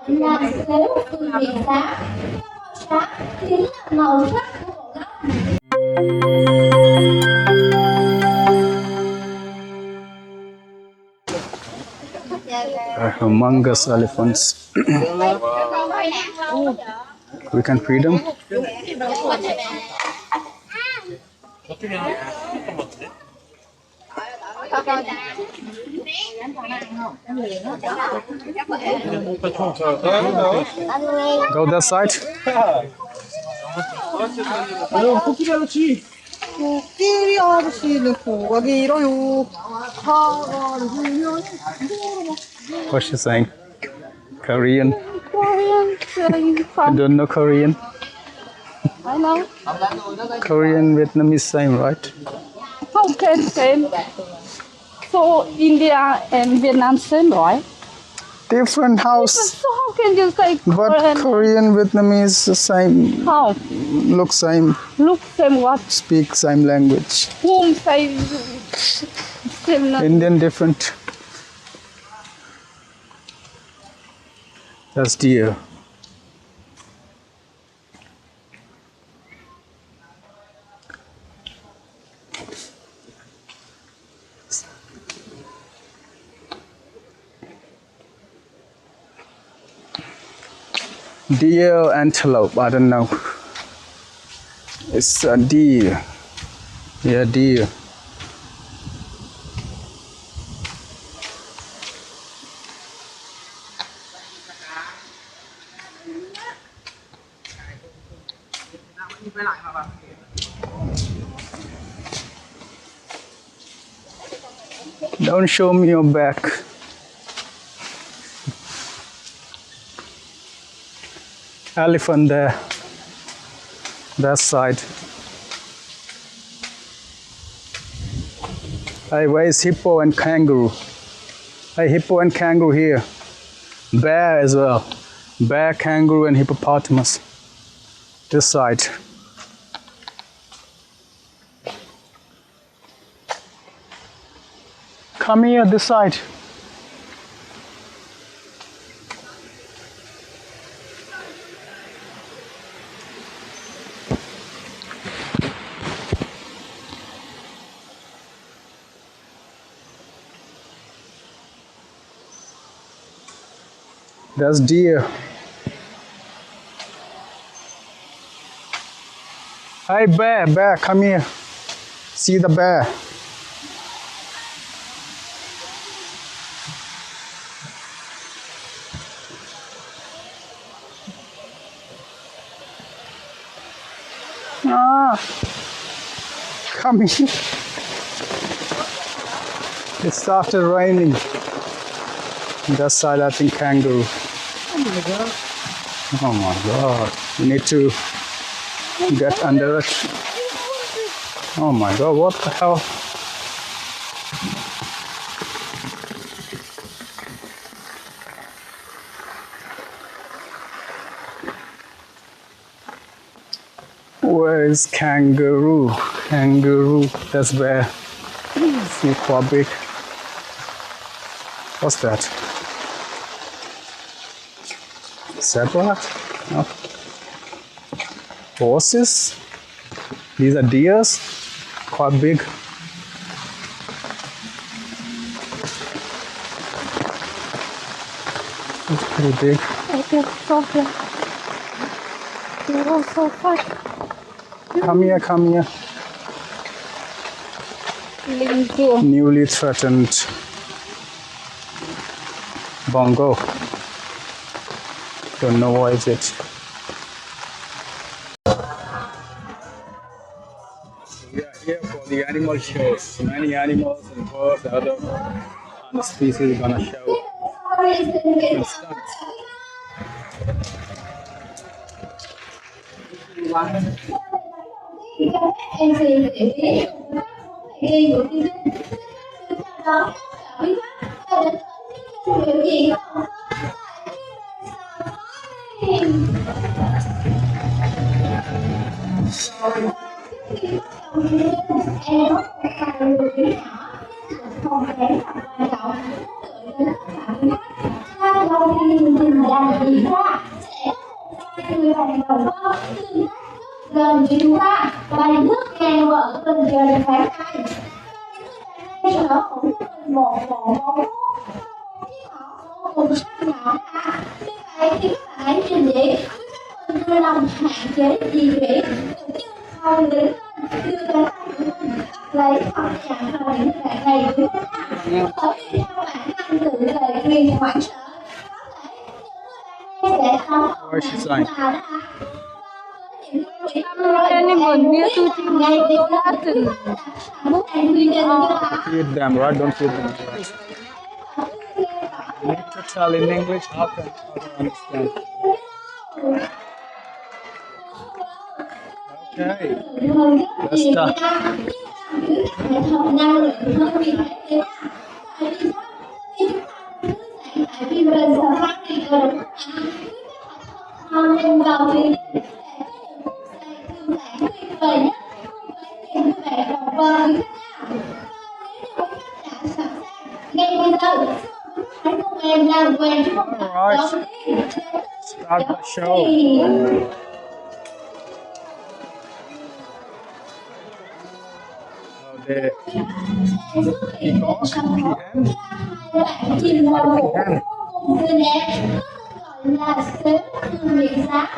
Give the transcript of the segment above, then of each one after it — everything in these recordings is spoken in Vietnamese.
là xếu từ miệng sáng. Theo màu sáng chính là màu sắc của bộ lông. Humongous elephants. We can feed them. Go that side. 코끼리 아저씨는 코가 길어요. 사과를 주면 What's she saying? Korean. Korean saying You don't know Korean? I know. Korean, Vietnamese same, right? How can same? So India and Vietnam same, right? Different house. So how can you say But Korean? Korean, Vietnamese, the same. How? Look same. Look same what? Speak same language. Whom say similar? Indian different. That's deer. Deer or antelope, I don't know. It's a deer. Yeah, deer. Don't show me your back. Elephant there. That side. Hey, where is hippo and kangaroo? Hey, hippo and kangaroo here. Bear as well. Bear, kangaroo, and hippopotamus. This side. Come here, this side. That's deer. Hey, bear, come here. See the bear. Ah, come here. It started raining. That side, I think kangaroo. Oh my God! You need to get under it. Oh my God! What the hell? Where is kangaroo? Kangaroo. That's bear. See how big. What's that? Zebra? No. Horses? These are deers? Quite big. It's pretty big. Okay, so good. You're all so fast. Come here, come here. Newly threatened bongo. Don't know what is it. We are here for the animal shows. Many animals and birds, other species gonna show. And stunt. Em xin để ý ghi của chương trình đó bí pháp cho đến biểu diễn còn không kém quan trọng đến tất cả các bạn sau khi chương trình đàn diễn ra sẽ có một vài người bạn đồng con tương tác rất gần với chúng ta và rất nghe vợ từng giờ đến tháng này. Và những người bạn này sở hữu cho mình một bộ bóng vuốt và một chiếc mỏ vô cùng sắc nhỏ nè. Vì vậy khi các bạn ấy trình diễn, quý khách mời vui lòng hạn chế di chuyển cũng như không đứng lên đưa cánh tay của mình bắt lấy hoặc chạm vào những người bạn này quý khách nha. Bởi vì theo bản năng tự lời khuyên hoảng sợ, có thể những người bạn này sẽ tấn công chúng ta đó ạ. Animal near to the Latin book Feed them, right? Don't feed them. You need to tell in English. How can I understand? Okay, let's start. Alright, start the show. The chim màu vô cùng tươi đẹp có tên gọi là sếu thương miệng sáng.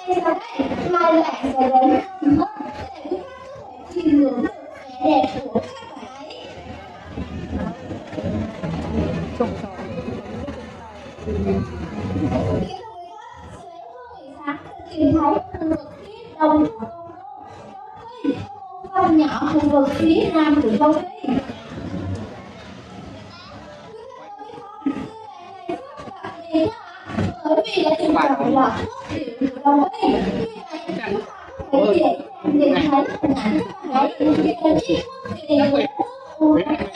Ngay sau đây, hai bạn sẽ đến hết để quý khách có thể chiêm ngưỡng được vẻ đẹp của các bạn ấy. Tìm thấy khu vực phía đông của Phi, một phần nhỏ khu vực phía nam của châu Phi. Bởi vì đã được chọn lọc thuốc liệu của Đông Phi, vì vậy chúng ta có thể dễ dàng nhìn thấy hình ảnh các bạn ấy về chiếc quốc kỳ của Ukraine.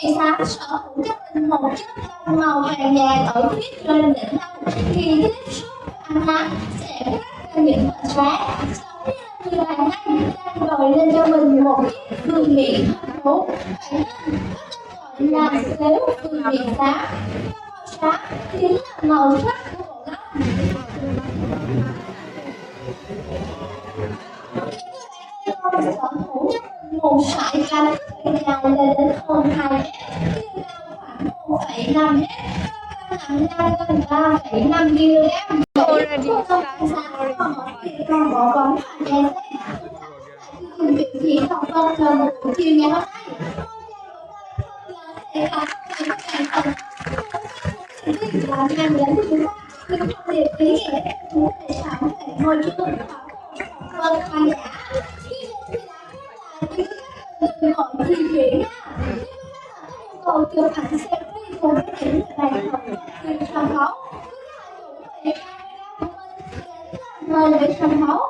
Sếu phương sáng sở hữu cho mình một chiếc lông màu vàng nhạt ở phía trên đỉnh đầu. Khi tiếp xúc ánh nắng sẽ phát ra những vệt sáng, giống như người bạn ấy đang đội lên cho mình một chiếc vương miện hấp thú. Vậy nên có tên gọi là sếu vương miện sáng. Và màu sáng chính là màu sắc của bộ lông. Con sở hữu cho mình một sải cánh dài lên đến hơn 2 mét, chiều cao khoảng 1,5 mét và cân nặng lên gần 3,5 kg. already Con bỏ bóng và đèn chương trình biểu diễn tổng cộng cho một buổi chiều ngày hôm nay. Làm mang đến chúng ta những thông điệp ý nghĩa muốn để bảo vệ môi trường và vâng khán giả. Khi đến thì đã mọi di chuyển nha. Cầu chụp ảnh selfie cùng với những người bạn học trên sân khấu. Mời về sân khấu.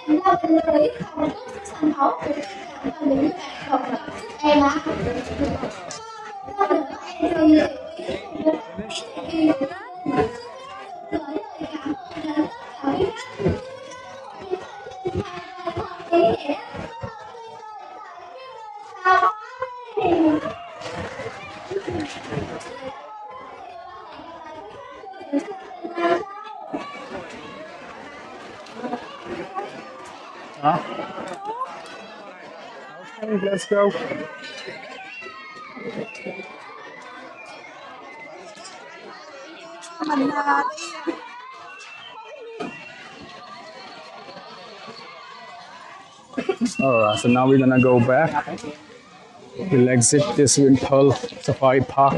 Tuy nhiên, là mình lưu ý không có sân khấu của các bạn và những người bạn học em ạ. Hơn nữa, em lưu ý khi gửi lời cảm ơn đến tất cả quý khách. Ý nghĩa. Huh? Okay, let's go. Alright, so now we're gonna go back. We'll exit this Vinpearl Safari Park.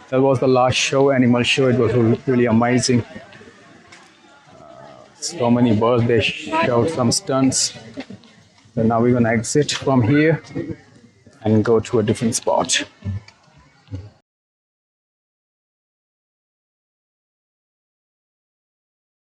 That was the last show, animal show. It was really amazing. So many birds, they showed some stunts. So now we're gonna exit from here and go to a different spot.